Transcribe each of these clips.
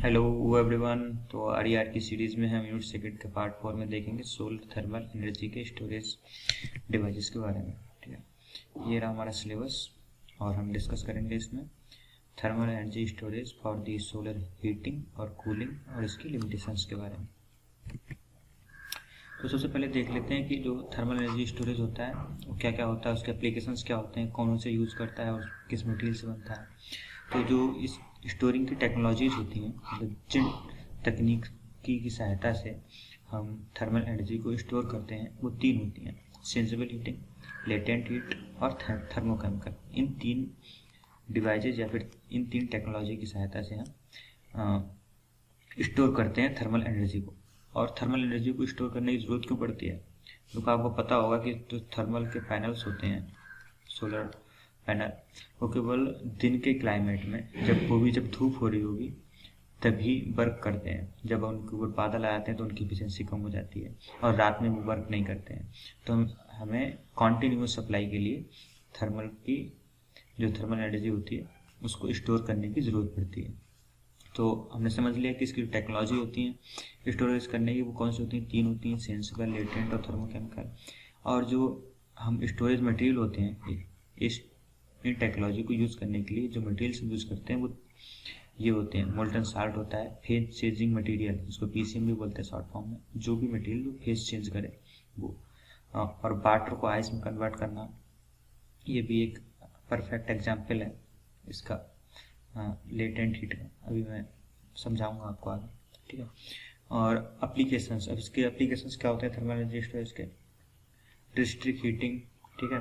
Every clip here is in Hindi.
Hello everyone. तो आरईआर की सीरीज में हम यूनिट सेकंड के पार्ट 4 में देखेंगे सोलर थर्मल एनर्जी के स्टोरेज डिवाइसेस के बारे में। ठीक है, ये रहा हमारा सिलेबस और हम डिस्कस करेंगे इसमें thermal energy storage for the solar heating और कूलिंग और इसकी लिमिटेशंस के बारे में। तो सबसे पहले देख लेते हैं कि जो थर्मल एनर्जी स्टोरेज होता है वो क्या क्या होता है, उसके एप्लीकेशंस क्या होते हैं, कौन से यूज़ करता है और किस मटेरियल से बनता है। तो जो इस स्टोरिंग की टेक्नोलॉजीज होती हैं, मतलब जिन तकनीकी की सहायता से हम थर्मल एनर्जी को स्टोर करते हैं वो तीन होती हैं: सेंसिबल हीटिंग, लेटेंट हीट और थर्मोकेमिकल। इन तीन डिवाइसेज या फिर इन तीन टेक्नोलॉजी की सहायता से हम स्टोर करते हैं थर्मल एनर्जी को। और थर्मल एनर्जी को स्टोर करने की ज़रूरत क्यों पड़ती है? क्योंकि आपको पता होगा कि जो थर्मल के पैनल्स होते हैं, सोलर पैनल, वो केवल दिन के क्लाइमेट में जब धूप हो रही होगी तभी वर्क करते हैं। जब उनके ऊपर बादल आ जाते हैं तो उनकी एफिशिएंसी कम हो जाती है और रात में वो वर्क नहीं करते हैं। तो हमें कॉन्टिन्यूस सप्लाई के लिए थर्मल की जो थर्मल एनर्जी होती है उसको स्टोर करने की ज़रूरत पड़ती है। तो हमने समझ लिया कि इसकी टेक्नोलॉजी होती है स्टोरेज करने की, वो कौन सी होती हैं? तीन होती हैं: सेंसिबल, लेटेंट और थर्मोकेमिकल। और जो हम स्टोरेज मटेरियल होते हैं इस इन टेक्नोलॉजी को यूज़ करने के लिए जो मटेरियल्स यूज़ करते हैं वो ये होते हैं: मोल्टन साल्ट होता है, फेज चेंजिंग मटेरियल, इसको पीसीएम भी बोलते हैं शॉर्ट फॉर्म में, जो भी मटेरियल जो फेज चेंज करे वो, और वाटर को आइस में कन्वर्ट करना, ये भी एक परफेक्ट एग्जाम्पल है इसका लेटेंट हीट का। अभी मैं समझाऊंगा आपको आगे। ठीक है, और एप्लीकेशंस, अब इसके एप्लीकेशंस क्या होते हैं थर्मल एनर्जी स्टोरेज के? डिस्ट्रिक्ट हीटिंग, ठीक है,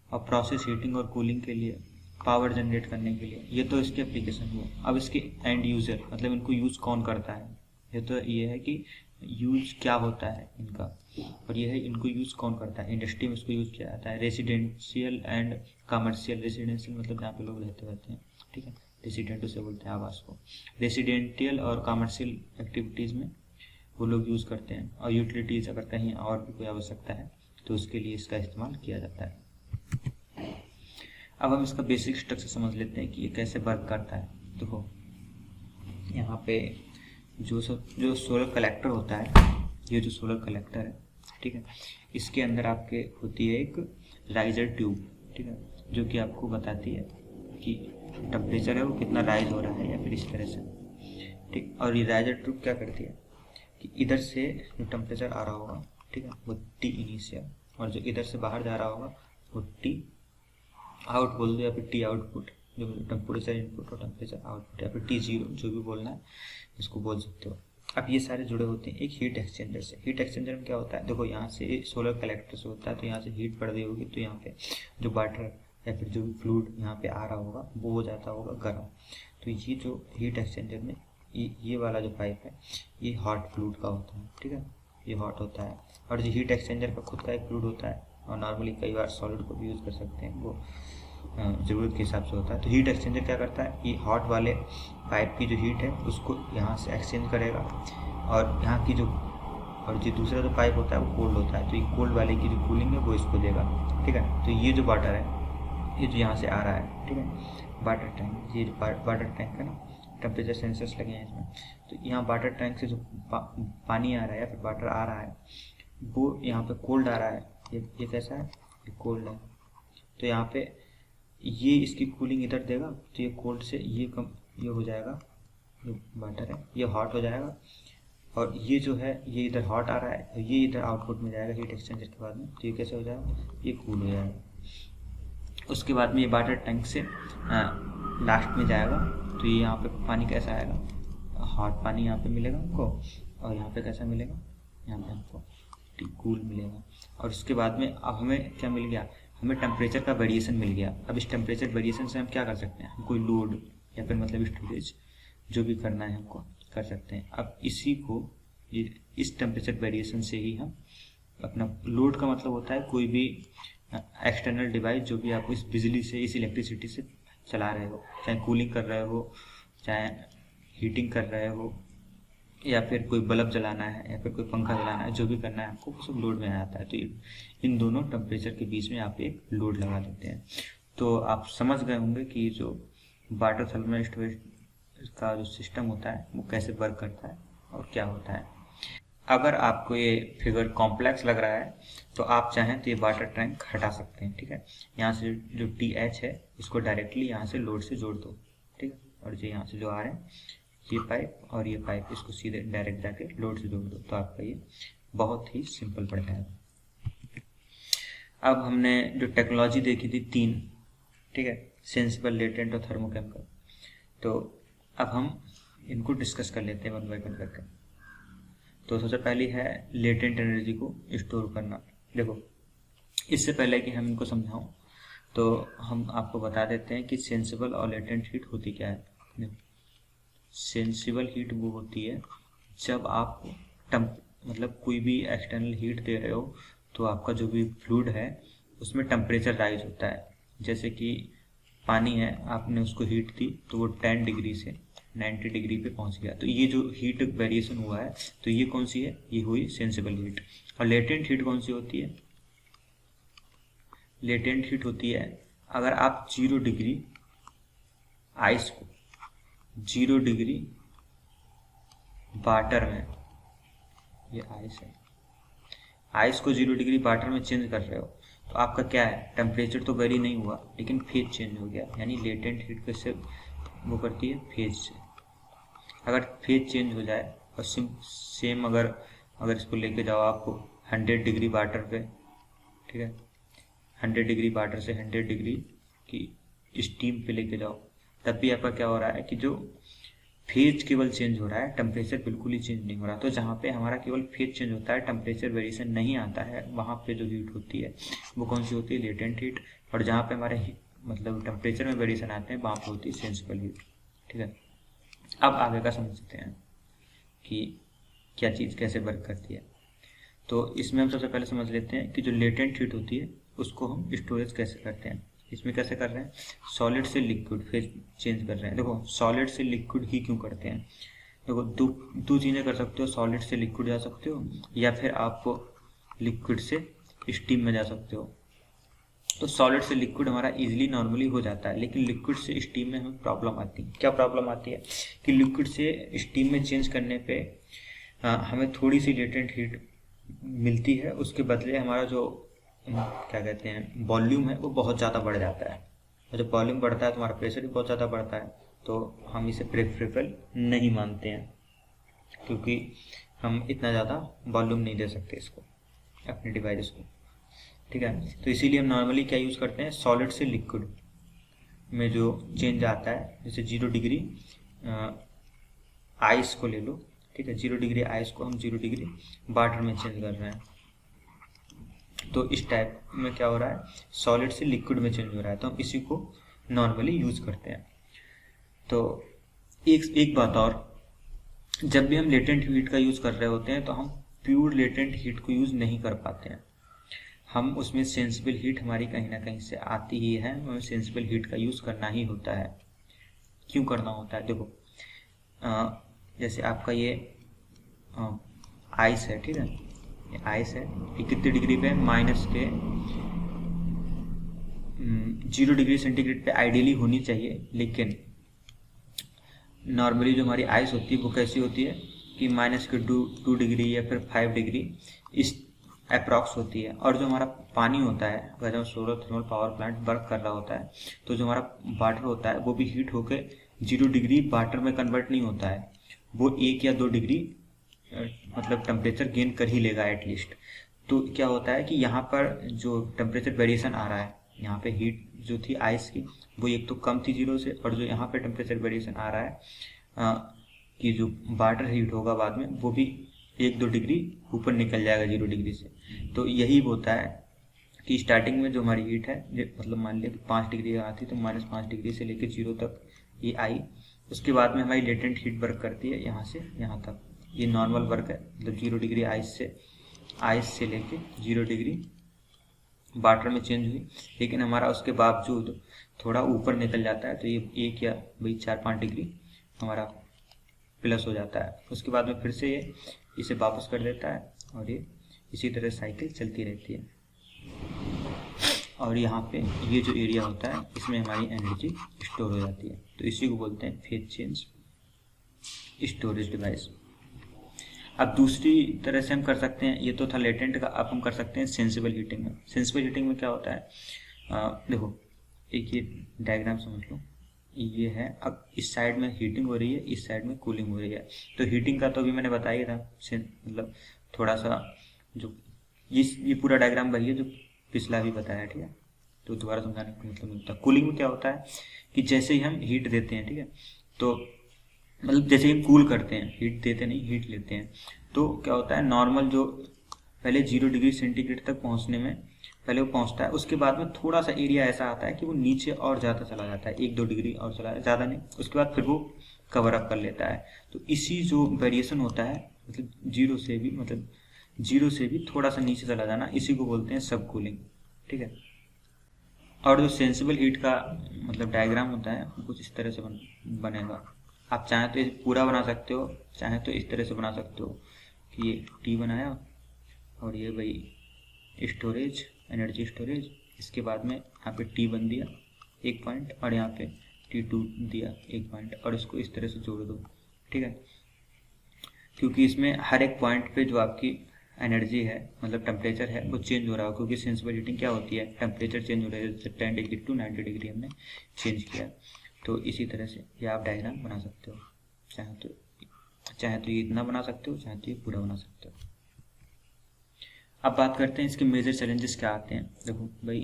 और प्रोसेस हीटिंग और कूलिंग के लिए, पावर जनरेट करने के लिए। ये तो इसके एप्लीकेशन हुए। अब इसके एंड यूजर, मतलब इनको यूज़ कौन करता है, ये है कि यूज क्या होता है इनका, और ये है इनको यूज़ कौन करता है। इंडस्ट्री में इसको यूज़ किया जाता है, रेसिडेंशियल एंड कमर्शियल। रेसिडेंशियल मतलब जहाँ पे लोग रहते हैं, ठीक है, रेसिडेंट उसे बोलते हैं आवास को। रेसिडेंटियल और कमर्शियल एक्टिविटीज़ में वो लोग यूज़ करते हैं, और यूटिलिटीज़ अगर कहीं और भी कोई आवश्यकता है तो उसके लिए इसका इस्तेमाल किया जाता है। अब हम इसका बेसिक स्ट्रक्चर समझ लेते हैं कि ये कैसे वर्क करता है। देखो यहाँ पे जो सोलर कलेक्टर होता है, ये जो सोलर कलेक्टर है, ठीक है, इसके अंदर आपके होती है एक राइजर ट्यूब, ठीक है, जो कि आपको बताती है कि टेम्परेचर है वो कितना राइज हो रहा है या फिर इस तरह से, ठीक। और ये राइजर ट्यूब क्या करती है कि इधर से जो टेम्परेचर आ रहा होगा, ठीक है, वो टी इनिशियल, और जो इधर से बाहर जा रहा होगा वो टी आउट बोल दो या फिर टी आउटपुट, जो टेम्परेचर इनपुट और टेम्परेचर आउटपुट, या फिर टी जीरो, जो भी बोलना है इसको बोल सकते हो। अब ये सारे जुड़े होते हैं एक हीट एक्सचेंजर से। हीट एक्सचेंजर में क्या होता है? देखो यहाँ से सोलर कलेक्टर से होता है, तो यहाँ से हीट पड़ रही होगी तो यहाँ पे जो वाटर या फिर जो भी फ्लूइड यहाँ पे आ रहा होगा वो हो जाता होगा गर्म। तो ये जो हीट एक्सचेंजर में ये वाला जो पाइप है ये हॉट फ्लूइड का होता है, ठीक है, ये हॉट होता है। और जो हीट एक्सचेंजर का खुद का एक फ्लूइड होता है, और नॉर्मली कई बार सॉलिड को भी यूज़ कर सकते हैं, वो ज़रूरत के हिसाब से होता है। तो हीट एक्सचेंजर क्या करता है, ये हॉट वाले पाइप की जो हीट है उसको यहाँ से एक्सचेंज करेगा, और यहाँ की जो दूसरा जो पाइप होता है वो कोल्ड होता है, तो ये कोल्ड वाले की जो कूलिंग है वो इसको देगा, ठीक है। तो ये जो वाटर है ये जो यहाँ से आ रहा है, ठीक है, वाटर टैंक, ये वाटर टैंक है ना, टेम्परेचर सेंसर्स लगे हैं इसमें, तो यहाँ वाटर टैंक से जो पानी आ रहा है या फिर वाटर आ रहा है वो यहाँ पे कोल्ड आ रहा है। ये कैसा है? ये कोल्ड है। तो यहाँ पे ये इसकी कूलिंग इधर देगा, तो ये कोल्ड से ये हो जाएगा, जो वाटर है ये हॉट हो जाएगा, और ये जो है ये इधर हॉट आ रहा है, तो ये इधर आउटपुट में जाएगा हीट एक्सचेंजर के बाद में, तो ये कैसे हो जाएगा? ये कूल हो जाएगा। उसके बाद में ये वाटर टैंक से लास्ट में जाएगा, तो ये यहाँ पे पानी कैसा आएगा? हॉट पानी यहाँ पे मिलेगा हमको, और यहाँ पे कैसा मिलेगा? यहाँ पे हमको कूल मिलेगा। और उसके बाद में अब हमें क्या मिल गया? हमें टेम्परेचर का वेरिएशन मिल गया। अब इस टेम्परेचर वेरिएशन से हम क्या कर सकते हैं? हम कोई लोड या फिर मतलब स्टोरेज जो भी करना है हमको कर सकते हैं। अब इसी को इस टेम्परेचर वेरिएशन से ही हम अपना लोड का मतलब होता है कोई भी एक्सटर्नल डिवाइस जो भी आप इस बिजली से, इस इलेक्ट्रिसिटी से चला रहे हो, चाहे कूलिंग कर रहे हो, चाहे हीटिंग कर रहे हो, या फिर कोई बल्ब जलाना है या फिर कोई पंखा जलाना है, जो भी करना है आपको सब लोड में आ जाता है। तो इन दोनों टेम्परेचर के बीच में आप एक लोड लगा देते हैं। तो आप समझ गए होंगे कि जो वाटर थर्मल का जो सिस्टम होता है वो कैसे वर्क करता है और क्या होता है। अगर आपको ये फिगर कॉम्प्लेक्स लग रहा है तो आप चाहें तो ये वाटर टैंक हटा सकते हैं, ठीक है। यहाँ से जो TH है इसको डायरेक्टली यहाँ से लोड से जोड़ दो, ठीक है। और जो यहाँ से जो आ रहे हैं ये पाइप और ये पाइप, इसको सीधे डायरेक्ट जाके लोड से जोड़ दो, तो आपका ये बहुत ही सिंपल पड़ जाएगा। अब हमने जो टेक्नोलॉजी देखी थी 3, ठीक है, सेंसिबल, लेटेंट और थर्मोकेमिकल, तो अब हम इनको डिस्कस कर लेते हैं वन बाय वन करके। तो सबसे पहली है लेटेंट एनर्जी को स्टोर करना। देखो, इससे पहले कि हम इनको समझाऊं तो हम आपको बता देते हैं कि सेंसिबल और लेटेंट हीट होती क्या है। सेंसिबल हीट वो होती है जब आप मतलब कोई भी एक्सटर्नल हीट दे रहे हो तो आपका जो भी फ्लूइड है उसमें टेम्परेचर राइज होता है। जैसे कि पानी है, आपने उसको हीट दी तो वो 10 डिग्री से 90 डिग्री पे पहुंच गया, तो ये जो हीट वेरिएशन हुआ है तो ये कौन सी है, ये हुई सेंसिबल हीट। और लेटेंट हीट कौन सी होती है, लेटेंट हीट होती है अगर आप 0 डिग्री आइस को 0 डिग्री वाटर में, ये आइस है, आइस को 0 डिग्री वाटर में चेंज कर रहे हो तो आपका क्या है, टेम्परेचर तो वेरी नहीं हुआ लेकिन फेज चेंज हो गया। यानी लेटेंट हीट कैसे वो करती है, फेज से। अगर फेज चेंज हो जाए और सेम अगर इसको लेके जाओ आपको 100 डिग्री वाटर पे, ठीक है, 100 डिग्री वाटर से 100 डिग्री की स्टीम पे लेके जाओ, तब भी आपका क्या हो रहा है कि जो फेज केवल चेंज हो रहा है, टेम्परेचर बिल्कुल ही चेंज नहीं हो रहा। तो जहाँ पे हमारा केवल फेज चेंज होता है, टेम्परेचर वेरिएशन नहीं आता है, वहाँ पे जो हीट होती है वो कौन सी होती है, लेटेंट हीट। और जहाँ पे हमारे मतलब टेम्परेचर में वेरिएशन आते हैं वहाँ पे होती है सेंसिबल हीट, ठीक है। अब आगे का समझते हैं कि क्या चीज़ कैसे वर्क करती है। तो इसमें हम सबसे पहले समझ लेते हैं कि जो लेटेंट हीट होती है उसको हम स्टोरेज कैसे करते हैं। इसमें कैसे कर रहे हैं, सॉलिड से लिक्विड फेज चेंज कर रहे हैं। देखो, सॉलिड से लिक्विड ही क्यों करते हैं, देखो दो चीज़ें कर सकते हो, सॉलिड से लिक्विड जा सकते हो या फिर आप लिक्विड से स्टीम में जा सकते हो। तो सॉलिड से लिक्विड हमारा इजीली नॉर्मली हो जाता है, लेकिन लिक्विड से स्टीम में हमें प्रॉब्लम आती है। क्या प्रॉब्लम आती है कि लिक्विड से स्टीम में चेंज करने पे हमें थोड़ी सी लेटेंट हीट मिलती है, उसके बदले हमारा जो क्या कहते हैं वॉल्यूम है वो बहुत ज़्यादा बढ़ जाता है। और जब वॉल्यूम बढ़ता है तो हमारा प्रेशर भी बहुत ज़्यादा बढ़ता है, तो हम इसे प्रेफरेबल नहीं मानते हैं, क्योंकि हम इतना ज़्यादा वॉल्यूम नहीं दे सकते इसको, अपने डिवाइस को, ठीक है। तो इसीलिए हम नॉर्मली क्या यूज़ करते हैं, सॉलिड से लिक्विड में जो चेंज आता है, जैसे 0 डिग्री आइस को ले लो, ठीक है, 0 डिग्री आइस को हम 0 डिग्री वाटर में चेंज कर रहे हैं, तो इस टाइप में क्या हो रहा है, सॉलिड से लिक्विड में चेंज हो रहा है, तो हम इसी को नॉर्मली यूज़ करते हैं। तो एक बात और, जब भी हम लेटेंट हीट का यूज़ कर रहे होते हैं तो हम प्योर लेटेंट हीट को यूज़ नहीं कर पाते हैं, हम उसमें सेंसिबल हीट हमारी कहीं ना कहीं से आती ही है, हमें सेंसिबल हीट का यूज़ करना ही होता है। क्यों करना होता है, देखो जैसे आपका ये आइस है, ठीक है, ये आइस है, ये कितने डिग्री पे, माइनस के 0 डिग्री सेंटीग्रेड पे आइडियली होनी चाहिए, लेकिन नॉर्मली जो हमारी आइस होती है वो कैसी होती है कि माइनस के 2 डिग्री या फिर 5 डिग्री इस अप्रॉक्स होती है। और जो हमारा पानी होता है, अगर जब solar thermal power plant work कर रहा होता है तो जो हमारा वाटर होता है वो भी हीट होकर 0 डिग्री वाटर में कन्वर्ट नहीं होता है, वो 1 या 2 डिग्री मतलब टेम्परेचर गेन कर ही लेगा एटलीस्ट। तो क्या होता है कि यहाँ पर जो टेम्परेचर वेरिएशन आ रहा है, यहाँ पे हीट जो थी आइस की वो एक तो कम थी 0 से, और जो यहाँ पे टेम्परेचर वेरिएशन आ रहा है कि जो वाटर हीट होगा बाद में वो भी 1-2 डिग्री ऊपर निकल जाएगा 0 डिग्री से। तो यही होता है कि स्टार्टिंग में जो हमारी हीट है, मतलब मान लिया कि 5 डिग्री आती तो -5 डिग्री से लेकर 0 तक ये आई, उसके बाद में हमारी लेटेंट हीट वर्क करती है यहाँ से यहाँ तक। ये नॉर्मल वर्क है, मतलब 0 डिग्री आइस से लेके 0 डिग्री वाटर में चेंज हुई, लेकिन हमारा उसके बावजूद थोड़ा ऊपर निकल जाता है, तो ये 1 या 4-5 डिग्री हमारा प्लस हो जाता है। उसके बाद में फिर से ये इसे वापस कर देता है और ये इसी तरह साइकिल चलती रहती है। और यहाँ पे ये जो एरिया होता है इसमें हमारी एनर्जी स्टोर हो जाती है, तो इसी को बोलते हैं फेज चेंज स्टोरेज डिवाइस। अब दूसरी तरह से हम कर सकते हैं, ये तो था लेटेंट का, अब हम कर सकते हैं सेंसिबल हीटिंग में। सेंसिबल हीटिंग में क्या होता है, देखो एक ये डायग्राम समझ लो, ये है, अब इस साइड में हीटिंग हो रही है, इस साइड में कूलिंग हो रही है। तो हीटिंग का तो अभी मैंने बताया था, मतलब थोड़ा सा जो ये पूरा डायग्राम वही है जो पिछला भी बताया, ठीक है, तो दोबारा समझाने का मतलब नहीं होता। कूलिंग में क्या होता है कि जैसे ही हम हीट देते हैं, ठीक है, तो मतलब जैसे ही कूल करते हैं, हीट देते नहीं, हीट लेते हैं, तो क्या होता है, नॉर्मल जो पहले 0 डिग्री सेंटीग्रेड तक पहुंचने में पहले वो पहुंचता है, उसके बाद में थोड़ा सा एरिया ऐसा आता है कि वो नीचे और ज़्यादा चला जाता है, 1-2 डिग्री और चला, ज़्यादा नहीं, उसके बाद फिर वो कवर अप कर लेता है। तो इसी जो वेरिएशन होता है, मतलब जीरो से भी थोड़ा सा नीचे चला जाना, इसी को बोलते हैं सब कूलिंग, ठीक है। और जो सेंसिबल हीट का मतलब डायग्राम होता है वो कुछ इस तरह से बनेगा। आप चाहें तो पूरा बना सकते हो, चाहे तो इस तरह से बना सकते हो कि ये टी बनाया और ये भाई स्टोरेज, एनर्जी स्टोरेज, इसके बाद में यहाँ पे टी बन दिया 1 पॉइंट और यहाँ पे T2 दिया 1 पॉइंट, और इसको इस तरह से जोड़ दो, ठीक है। क्योंकि इसमें हर एक पॉइंट पे जो आपकी एनर्जी है, मतलब टेम्परेचर है, वो चेंज हो रहा है, क्योंकि सेंसिबल हीटिंग क्या होती है, टेम्परेचर चेंज हो रहा है, जैसे 10 डिग्री टू 90 डिग्री हमने चेंज किया। तो इसी तरह से ये आप डायग्राम बना सकते हो, चाहे तो ये इतना बना सकते हो, चाहे तो ये पूरा बना सकते हो। अब बात करते हैं इसके मेजर चैलेंजेस क्या आते हैं। देखो भाई,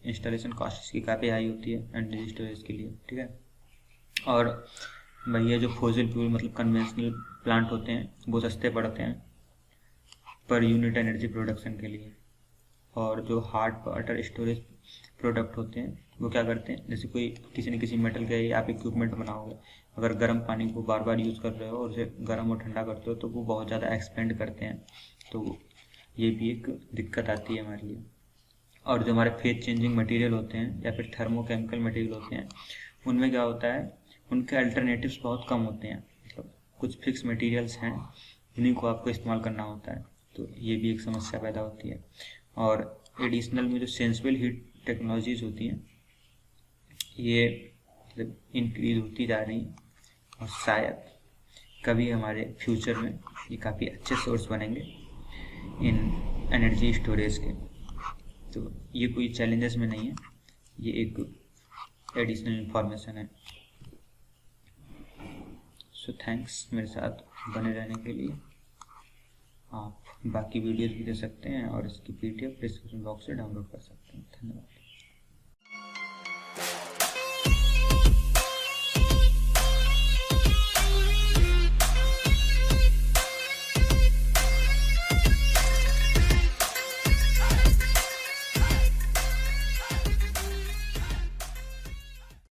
इंस्टॉलेशन कॉस्ट इसकी काफ़ी हाई होती है एनर्जी स्टोरेज के लिए, ठीक है। और भाई ये जो फॉसिल फ्यूल मतलब कन्वेंशनल प्लांट होते हैं वो सस्ते पड़ते हैं पर यूनिट एनर्जी प्रोडक्शन के लिए। और जो हार्ड वाटर स्टोरेज प्रोडक्ट होते हैं वो क्या करते हैं, जैसे कोई किसी न किसी मेटल का आप इक्विपमेंट बनाओगे, अगर गर्म पानी को बार बार यूज़ कर रहे हो और उसे गर्म और ठंडा करते हो तो वो बहुत ज़्यादा एक्सपेंड करते हैं, तो ये भी एक दिक्कत आती है हमारे लिए। और जो हमारे फेज चेंजिंग मटेरियल होते हैं या फिर थर्मोकेमिकल मटेरियल होते हैं, उनमें क्या होता है, उनके अल्टरनेटिव्स बहुत कम होते हैं, मतलब कुछ फिक्स मटेरियल्स हैं, उन्हीं को आपको इस्तेमाल करना होता है, तो ये भी एक समस्या पैदा होती है। और एडिशनल में जो सेंसिबल हीट टेक्नोलॉजीज होती हैं ये मतलब इंक्रीज होती जा रही हैं, और शायद कभी हमारे फ्यूचर में ये काफ़ी अच्छे सोर्स बनेंगे इन एनर्जी स्टोरेज के। तो ये कोई चैलेंजेस में नहीं है, ये एक एडिशनल इंफॉर्मेशन है। सो थैंक्स मेरे साथ बने रहने के लिए। आप बाकी वीडियोस भी दे सकते हैं और इसकी PDF डिस्क्रिप्शन बॉक्स से डाउनलोड कर सकते हैं। धन्यवाद।